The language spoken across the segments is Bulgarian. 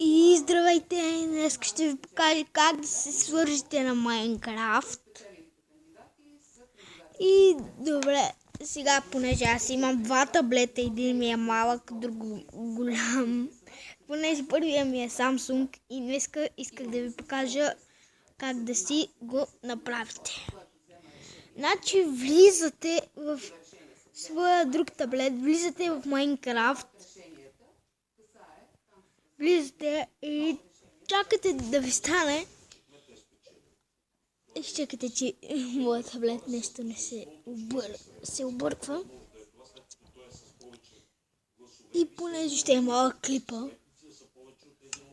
И здравейте! Днес ще ви покажа как да се свържете на Майнкрафт. И добре, сега понеже аз имам два таблета, един ми е малък, друг голям. Понеже първия ми е Samsung и днес исках да ви покажа как да си го направите. Значи влизате в своя друг таблет, влизате в Майнкрафт. Влизате и чакате да ви стане. Изчакайте, че моят таблет нещо не се обърква. И понеже ще е малък клипа.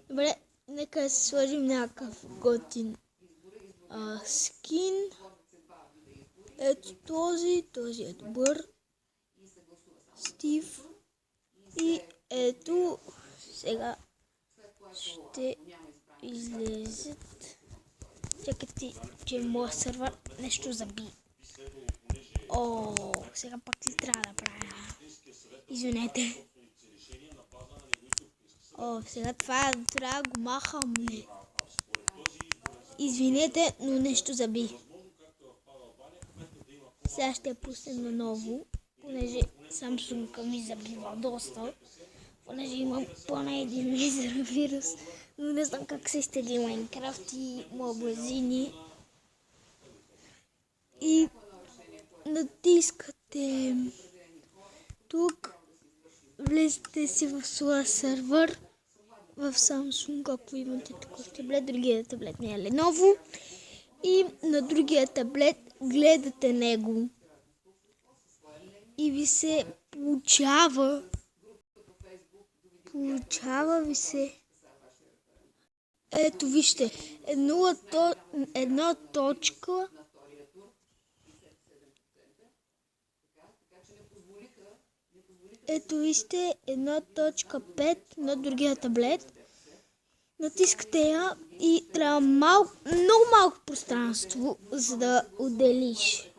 Добре, нека да се сложим някакъв готин скин. Ето този е добър. Стив. И ето сега ще излезат. Чакайте, че моят сървър нещо заби. Сега пак ли трябва да правя? Извинете. Сега това трябва да го махам. Извинете, но нещо заби. Сега ще я пуснем наново, понеже Samsung ми забива доста. Понеже имам поне един вирус, но не знам как се изтегли Майнкрафт и магазини. И натискате тук, влезете си в своя сървър в Samsung, ако имате такъв таблет, другия таблет не е Lenovo. И на другия таблет гледате него и ви се получава ви се. Ето вижте, една точка. Ето вижте 1.5 на другия таблет. Натискате я и трябва много малко пространство, за да отделиш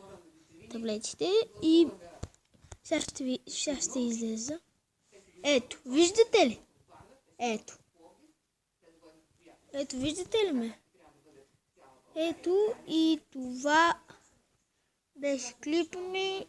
таблетите. И сега ще излеза. Ето, виждате ли? Ето, виждате ли ме? Ето и това беше клипа ми.